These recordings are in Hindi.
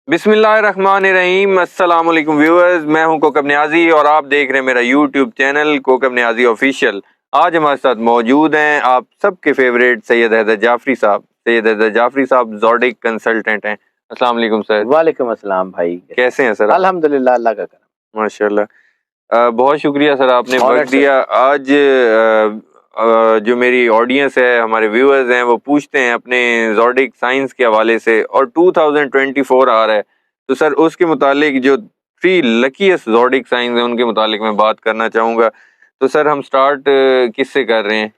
बिस्मिल्लाहिर्रहमानिर्रहीम। अस्सलाम वालेकुम व्यूअर्स, मैं हूं कोकब न्याजी और आप देख रहे हैं मेरा YouTube channel Kokab Niazi official. आज हमारे साथ मौजूद हैं आप सबके फेवरेट सैयद हैदर जाफरी साहब। सैयद हैदर जाफरी साहब ज़ोडिक कंसल्टेंट हैं। अस्सलाम वालेकुम सर। वालेकुम अस्सलाम भाई, कैसे हैं सर? अल्हम्दुलिल्लाह, अल्लाह का करम। माशाल्लाह। बहुत शुक्रिया सर, आपने ऑनर्ड वक्त सर। दिया। आज जो मेरी ऑडियंस है, हमारे व्यूअर्स हैं, वो पूछते हैं अपने ज़ोडिक साइंस के हवाले से, और 2024 आ रहा है, तो सर उसके मुतालिक जो 3 लकीएस्ट ज़ोडिक साइंस हैं उनके मुतालिक मैं बात करना चाहूँगा। तो सर हम स्टार्ट किससे कर रहे हैं?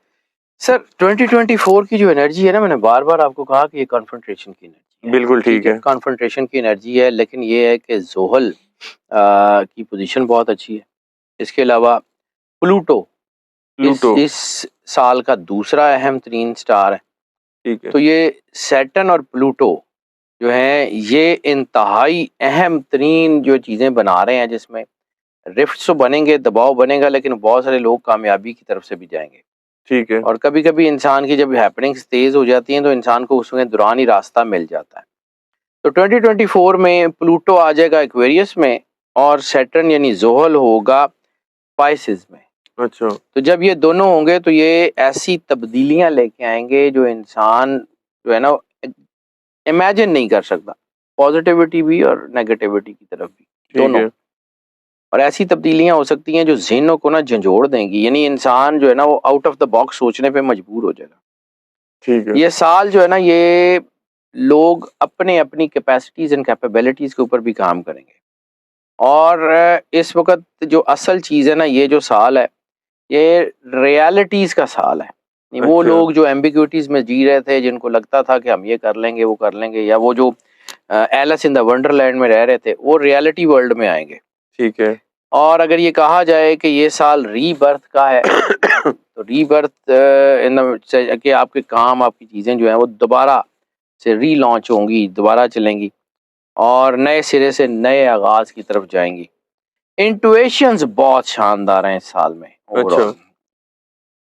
सर 2024 की जो एनर्जी है ना, मैंने बार बार आपको कहा कि ये कॉन्फ्रेंट्रेशन की एनर्जी है। बिल्कुल ठीक है। कॉन्फ्रेंट्रेशन की एनर्जी है, लेकिन ये है कि जोहल की पोजीशन बहुत अच्छी है। इसके अलावा प्लूटो प्लूटो इस साल का दूसरा अहम तरीन स्टार है। ठीक है। तो ये सैटर्न और प्लूटो जो है, ये इंतहाई अहम तरीन जो चीज़ें बना रहे हैं, जिसमें रिफ्ट्स तो बनेंगे, दबाव बनेगा, लेकिन बहुत सारे लोग कामयाबी की तरफ से भी जाएंगे। ठीक है। और कभी कभी इंसान की जब हैपनिंग्स तेज हो जाती हैं तो इंसान को उसमें दौरान ही रास्ता मिल जाता है। तो 2024 में प्लूटो आ जाएगा एक्वेरियस में, और सैटर्न यानी जोहल होगा पाइसेस में। अच्छा। तो जब ये दोनों होंगे तो ये ऐसी तब्दीलियां लेके आएंगे जो इंसान जो है ना, इमेजिन नहीं कर सकता। पॉजिटिविटी भी और नेगेटिविटी की तरफ भी, ठीक दोनों। है। और ऐसी तब्दीलियां हो सकती हैं जो ज़हनों को ना झंझोड़ देंगी, यानी इंसान जो है ना, वो आउट ऑफ द बॉक्स सोचने पे मजबूर हो जाएगा। ठीक है। ये साल जो है ना, ये लोग अपने अपनी कैपेसिटीज एंड कैपेबिलिटीज के ऊपर भी काम करेंगे। और इस वक्त जो असल चीज़ है ना, ये जो साल है, ये रियलिटीज का साल है। वो अच्छा। लोग जो एम्बिग्विटीज में जी रहे थे, जिनको लगता था कि हम ये कर लेंगे, वो कर लेंगे, या वो जो एलिस इन द वंडरलैंड में रह रहे थे, वो रियलिटी वर्ल्ड में आएंगे। ठीक है। और अगर ये कहा जाए कि ये साल रीबर्थ का है, तो रीबर्थ इन द कि आपके काम, आपकी चीज़ें जो हैं वो दोबारा से रीलॉन्च होंगी, दोबारा चलेंगी, और नए सिरे से नए आगाज़ की तरफ जाएंगी। इंटुएशंस बहुत शानदार हैं इस साल में अच्छा। ओवरऑल।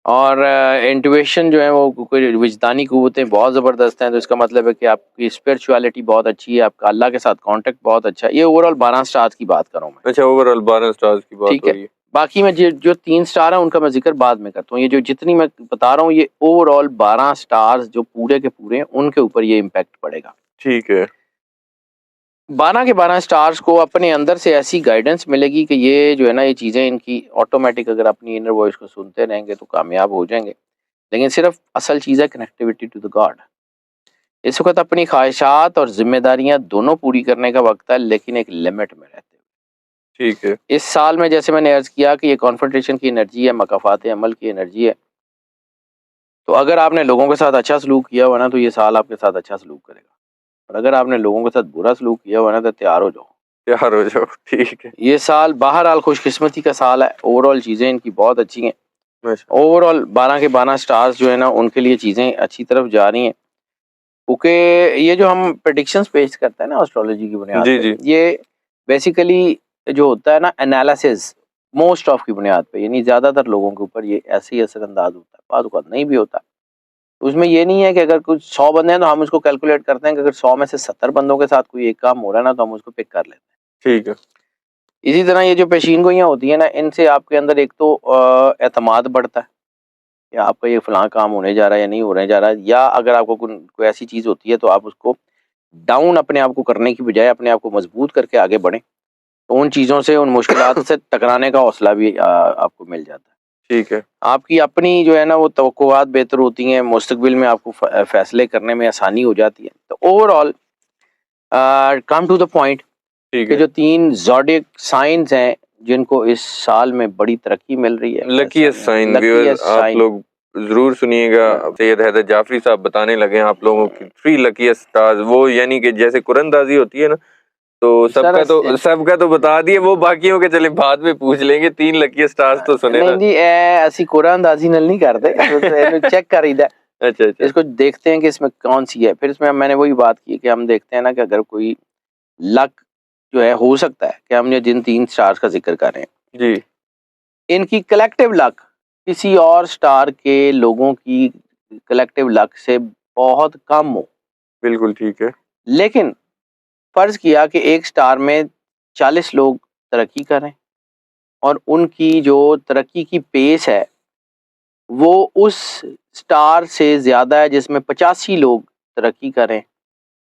और इंटुइशन जो है वो कोई विजदानी क़ुव्वतें बहुत ज़बरदस्त हैं। तो इसका मतलब है कि आपकी स्पिरिचुअलिटी बहुत अच्छी है, आपका अल्लाह के साथ कॉन्टेक्ट बहुत अच्छा है। ये ओवरऑल 12 स्टार्स की बात कर रहा हूँ मैं। अच्छा, ओवरऑल 12 स्टार्स की बात ठीक हो है। रही है। बाकी मैं जो 3 स्टार हैं उनका मैं ज़िक्र बाद में करता हूँ। ये जो जितनी मैं बता रहा हूँ, ये ओवरऑल 12 स्टार्स जो पूरे के पूरे हैं, उनके ऊपर ये इम्पैक्ट पड़ेगा। ठीक है। 12 के 12 स्टार्स को अपने अंदर से ऐसी गाइडेंस मिलेगी कि ये जो है ना, ये चीज़ें इनकी ऑटोमेटिक, अगर अपनी इनर वॉइस को सुनते रहेंगे तो कामयाब हो जाएंगे। लेकिन सिर्फ असल चीज़ है कनेक्टिविटी टू द गॉड। इस वक्त अपनी ख्वाहिशात और जिम्मेदारियां दोनों पूरी करने का वक्त है, लेकिन एक लिमिट में रहते हुए। ठीक है। इस साल में जैसे मैंने अर्ज किया कि ये कॉन्फ्रंटेशन की एनर्जी है, मकाफात अमल की एनर्जी है। तो अगर आपने लोगों के साथ अच्छा सलूक किया हुआ ना, तो ये साल आपके साथ अच्छा सलूक करेगा। और अगर आपने लोगों के साथ बुरा सलूक किया हुआ ना, तो तैयार हो जाओ। तैयार हो जाओ। ठीक है। ये साल बहरहाल खुशकिस्मती का साल है। ओवरऑल चीज़ें इनकी बहुत अच्छी हैं। माशा ओवरऑल 12 के 12 स्टार्स जो है ना, उनके लिए चीज़ें अच्छी तरफ जा रही हैं। क्योंकि ये जो हम प्रेडिक्शंस पेश करते हैं ना एस्ट्रोलॉजी की बुनियाद जी, पे, जी। ये बेसिकली जो होता है ना, एनालिसिस मोस्ट ऑफ की बुनियाद पे, यानी ज़्यादातर लोगों के ऊपर ये ऐसे ही असरअंदाज होता है, बाद औक़ात नहीं भी होता। उसमें ये नहीं है कि अगर कुछ 100 बंदे हैं तो हम उसको कैलकुलेट करते हैं कि अगर 100 में से 70 बंदों के साथ कोई एक काम हो रहा है ना, तो हम उसको पिक कर लेते हैं। ठीक है। इसी तरह ये जो पेशीन गोइयाँ होती हैं ना, इनसे आपके अंदर एक तो एतमाद बढ़ता है कि आपका ये फलां काम होने जा रहा है या नहीं होने जा रहा है। या अगर आपको कोई ऐसी चीज़ होती है, तो आप उसको डाउन अपने आप को करने की बजाय अपने आप को मजबूत करके आगे बढ़ें, तो उन चीज़ों से, उन मुश्किलात से टकराने का हौसला भी आपको मिल जाता है। ठीक है। आपकी अपनी जो है ना, वो तवक्कुआत बेहतर होती हैं, मुस्तकबिल में आपको फैसले करने में आसानी हो जाती है। तो overall come to the point ठीक कि है। जो 3 ज़ोडिएक साइंस हैं, जिनको इस साल में बड़ी तरक्की मिल रही है, लकीएस्ट साइन व्यूअर्स, लकीएस्ट आप साइन। लोग जरूर सुनिएगा। सैयद हैदर जाफरी साहब बताने लगे हैं आप लोगों की 3 लकीएस्ट स्टार्स। वो यानी कि जैसे कुरंदाजी होती है ना, तो सबका तो बता दिए, वो बाकियों के चले बाद में पूछ लेंगे। 3 लकीएस्ट स्टार्स तो सुने नहीं ना। जी, ऐसी कुरानदाजी नल नहीं करते। चेक करीदा, अच्छा, अच्छा। इसको देखते हैं कि इसमें कौन सी है। फिर इसमें मैंने वही बात की कि हम देखते हैं ना कि अगर कोई लक जो है, हो सकता है कि हमने जिन 3 स्टार्स का जिक्र कर रहे हैं, जी। इनकी कलेक्टिव लक किसी और स्टार के लोगों की कलेक्टिव लक से बहुत कम हो। बिल्कुल ठीक है। लेकिन फर्ज किया कि एक स्टार में 40 लोग तरक्की करें और उनकी जो तरक्की की पेस है वो उस स्टार से ज़्यादा है जिसमें 85 लोग तरक्की करें,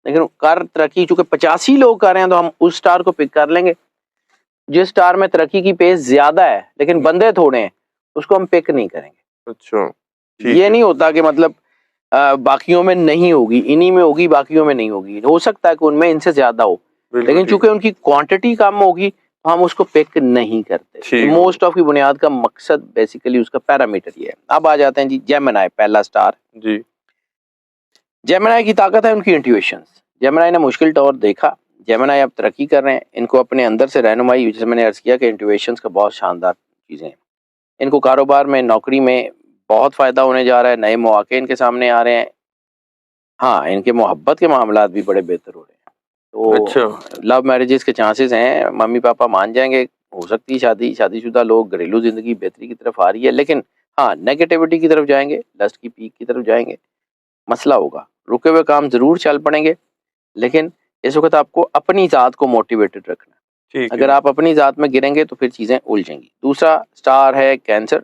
लेकिन कर तरक्की चूँकि 85 लोग कर रहे हैं तो हम उस स्टार को पिक कर लेंगे। जिस स्टार में तरक्की की पेस ज़्यादा है लेकिन बंदे थोड़े हैं, उसको हम पिक नहीं करेंगे। अच्छा, ठीक ये है। नहीं होता कि मतलब बाकियों में नहीं होगी, इन्हीं में होगी, बाकियों में नहीं होगी। हो सकता है कि उनमें इनसे ज़्यादा हो, बिल्कुल लेकिन ठीक चूँकि उनकी क्वांटिटी कम होगी तो हम उसको पिक नहीं करते। ठीक हो मोस्ट ऑफ की बुनियाद का मकसद बेसिकली उसका पैरामीटर ये है। अब आ जाते हैं जी जेमिनी, पहला स्टार। जी, जेमिनी की ताकत है उनकी इंट्यूशंस। जेमिनी ने मुश्किल दौर देखा, जेमिनी अब तरक्की कर रहे हैं। इनको अपने अंदर से रहनुमाई, जैसे मैंने अर्ज़ किया कि इंट्यूशंस का बहुत शानदार चीज़ें हैं। इनको कारोबार में, नौकरी में बहुत फ़ायदा होने जा रहा है, नए मौके इनके सामने आ रहे हैं। हाँ, इनके मोहब्बत के मामलात भी बड़े बेहतर हो रहे हैं। अच्छा, तो लव मैरिजेज़ के चांसेस हैं, मम्मी-पापा मान जाएँगे, हो सकती है शादीशुदा लोग, घरेलू ज़िंदगी बेहतरी की तरफ आ रही है, लेकिन हाँ, नेगेटिविटी की तरफ जाएँगे, लस्ट की पीक की तरफ जाएँगे, मसला होगा। रुके हुए काम ज़रूर चल पड़ेंगे, लेकिन इस वक़्त आपको अपनी ज़ात को मोटिवेटेड रखना है। ठीक अगर है। आप अपनी ज़ात में गिरेंगे तो फिर चीज़ें उलझेंगी। दूसरा स्टार है कैंसर।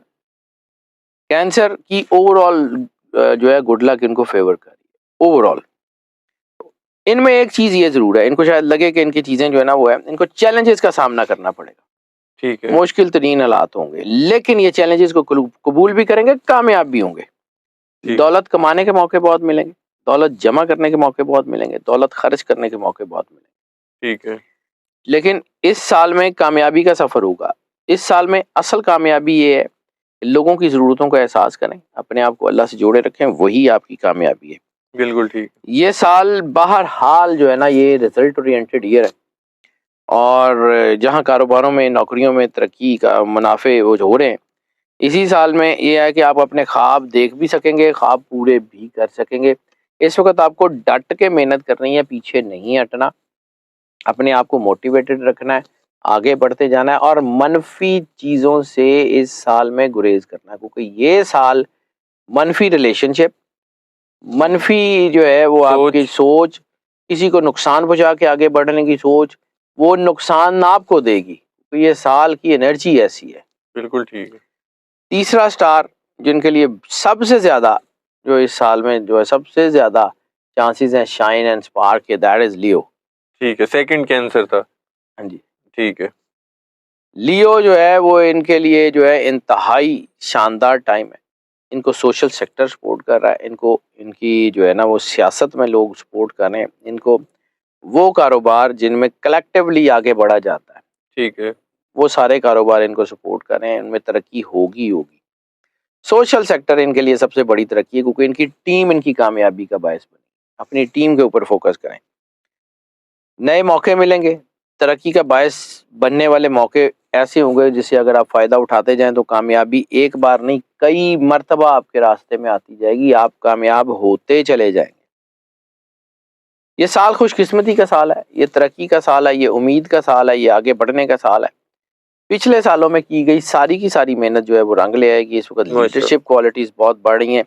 कैंसर की ओवरऑल जो है गुड लक इनको फ़ेवर कर रही है, ओवरऑल। इनमें एक चीज़ ये ज़रूर है, इनको शायद लगे कि इनकी चीज़ें जो है ना वो है, इनको चैलेंजेस का सामना करना पड़ेगा। ठीक है, मुश्किल तरीन हालात होंगे, लेकिन ये चैलेंजेस को कबूल भी करेंगे, कामयाब भी होंगे। ठीक, दौलत कमाने के मौके बहुत मिलेंगे, दौलत जमा करने के मौके बहुत मिलेंगे, दौलत खर्च करने के मौके बहुत मिलेंगे। ठीक है, लेकिन इस साल में कामयाबी का सफ़र होगा। इस साल में असल कामयाबी ये है, लोगों की ज़रूरतों का एहसास करें, अपने आप को अल्लाह से जोड़े रखें, वही आपकी कामयाबी है। बिल्कुल ठीक। ये साल बहरहाल जो है ना ये रिजल्ट ओरिएंटेड ईयर है और जहाँ कारोबारों में, नौकरियों में तरक्की का मुनाफे वो जो हो रहे हैं, इसी साल में ये है कि आप अपने ख्वाब देख भी सकेंगे, ख्वाब पूरे भी कर सकेंगे। इस वक़्त आपको डट के मेहनत करनी है, पीछे नहीं हटना, अपने आप को मोटिवेटेड रखना है, आगे बढ़ते जाना है और मनफ़ी चीज़ों से इस साल में गुरेज़ करना है, क्योंकि ये साल मनफ़ी रिलेशनशिप, मनफ़ी जो है वो आपकी सोच, सोच, किसी को नुकसान पहुँचा के आगे बढ़ने की सोच, वो नुकसान आपको देगी। तो ये साल की एनर्जी ऐसी है। बिल्कुल ठीक है। तीसरा स्टार जिनके लिए सबसे ज़्यादा जो इस साल में जो है सबसे ज़्यादा चांसेस हैं शाइन एंड स्पार्क के, दैट इज़ लियो। ठीक है, सेकंड कैंसर था। हाँ जी। ठीक है, लियो जो है वो इनके लिए जो है इंतहाई शानदार टाइम है। इनको सोशल सेक्टर सपोर्ट कर रहा है, इनको इनकी जो है ना वो सियासत में लोग सपोर्ट कर रहे हैं, इनको वो कारोबार जिनमें कलेक्टिवली आगे बढ़ा जाता है, ठीक है, वो सारे कारोबार इनको सपोर्ट कर रहे हैं, इनमें तरक्की होगी ही होगी। सोशल सेक्टर इनके लिए सबसे बड़ी तरक्की है क्योंकि इनकी टीम इनकी कामयाबी का बायस बनी। अपनी टीम के ऊपर फोकस करें, नए मौके मिलेंगे, तरक्की का बायस बनने वाले मौके ऐसे होंगे जिससे अगर आप फ़ायदा उठाते जाएँ तो कामयाबी एक बार नहीं कई मर्तबा आपके रास्ते में आती जाएगी, आप कामयाब होते चले जाएँगे। ये साल खुशकिस्मती का साल है, ये तरक्की का साल है, ये उम्मीद का साल है, ये आगे बढ़ने का साल है। पिछले सालों में की गई सारी की सारी मेहनत जो है वो रंग ले आएगी। इस वक़्त माशा लीडरशिप क्वालिटीज़ बहुत बढ़ रही हैं,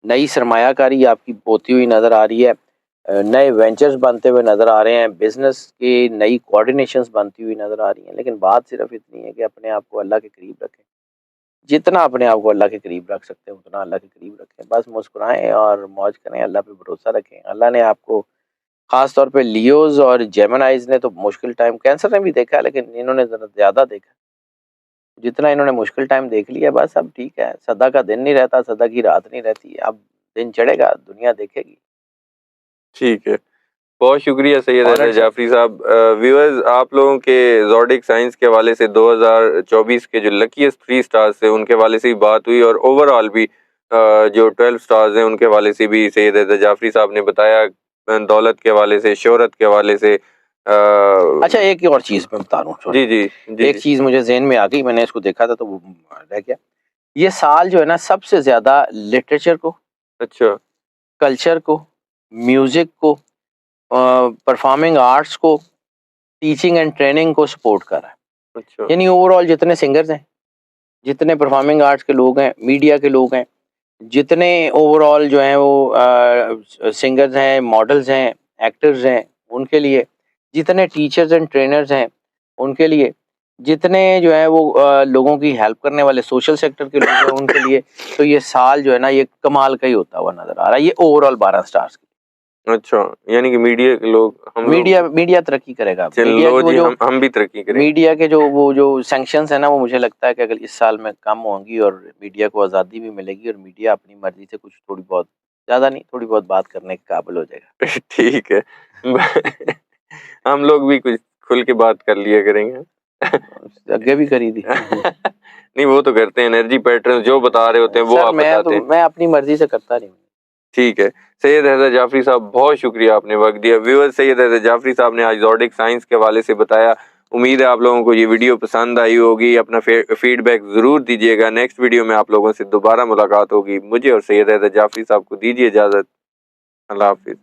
नई सरमायाकारी आपकी होती हुई नज़र आ रही है, नए वेंचर्स बनते हुए नज़र आ रहे हैं, बिज़नेस की नई कोऑर्डिनेशंस बनती हुई नज़र आ रही हैं। लेकिन बात सिर्फ़ इतनी है कि अपने आप को अल्लाह के करीब रखें। जितना अपने आप को अल्लाह के करीब रख सकते हैं उतना अल्लाह के करीब रखें। बस मुस्कुराएँ और मौज करें, अल्लाह पे भरोसा रखें। अल्लाह ने आपको ख़ास तौर पे लियोज़ और जेमिनीज़ ने तो मुश्किल टाइम, कैंसर ने भी देखा है लेकिन इन्होंने ज़रा ज़्यादा देखा। जितना इन्होंने मुश्किल टाइम देख लिया बस अब ठीक है, सदा का दिन नहीं रहता, सदा की रात नहीं रहती। अब दिन चढ़ेगा, दुनिया देखेगी। ठीक है। बहुत शुक्रिया सैयद ऑनर्ड हैदर सर। जाफरी साहब। व्यूअर्स, आप लोगों के ज़ोडिक साइंस के हवाले से 2024 के जो लकीएस्ट 3 स्टार्स थे उनके हवाले से भी बात हुई और ओवरऑल भी जो 12 स्टार्स हैं उनके हवाले से भी सैयद हैदर जाफरी साहब ने बताया, दौलत के हवाले से, शोहरत के हवाले से। अच्छा एक और चीज़ मैं बता रहा हूँ, सॉरी। जी, जी, जी, एक जी। चीज़ मुझे ज़हन में आ गई, मैंने इसको देखा था तो वो रह गया। ये साल जो है ना सबसे ज़्यादा लिटरेचर को, अच्छा, कल्चर को, म्यूज़िक को, परफॉर्मिंग आर्ट्स को, टीचिंग एंड ट्रेनिंग को सपोर्ट कर रहा है। अच्छा, यानी ओवरऑल जितने सिंगर्स हैं, जितने परफॉर्मिंग आर्ट्स के लोग हैं, मीडिया के लोग हैं, जितने ओवरऑल जो हैं वो सिंगर्स हैं, मॉडल्स हैं, एक्टर्स हैं, उनके लिए जितने टीचर्स एंड ट्रेनर्स हैं उनके लिए, जितने जो है वो लोगों की हेल्प करने वाले सोशल सेक्टर के लोग हैं उनके लिए, तो ये साल जो है ना ये कमाल का ही होता हुआ नजर आ रहा है, ये ओवरऑल 12 स्टार्स। अच्छा, यानी कि मीडिया के लोग, हम मीडिया तरक्की करेगा। चलो मीडिया की वो जी, जो हम भी तरक्की करेंगे। मीडिया के जो सैंक्शंस है ना, वो मुझे लगता है कि अगर इस साल में कम होंगी और मीडिया को आज़ादी भी मिलेगी और मीडिया अपनी मर्जी से कुछ थोड़ी बहुत, ज़्यादा नहीं, थोड़ी बहुत बात करने के काबिल हो जाएगा। ठीक है। हम लोग भी कुछ खुल के बात कर लिया करेंगे। आगे भी करी थी। नहीं, वो तो करते हैं, एनर्जी पैटर्न जो बता रहे होते हैं वो सर आप बताते हैं। मैं अपनी मर्जी से करता नहीं। ठीक है। सैयद हैदर जाफरी साहब, बहुत शुक्रिया, आपने वक्त दिया। व्यूअर्स, सैयद हैदर जाफरी साहब ने आज ज़ोडिक साइंस के हवाले से बताया। उम्मीद है आप लोगों को ये वीडियो पसंद आई होगी। अपना फीडबैक ज़रूर दीजिएगा। नेक्स्ट वीडियो में आप लोगों से दोबारा मुलाकात होगी। मुझे और सैयद हैदर जाफरी साहब को दीजिए इजाज़त। अल्लाह हाफिज़।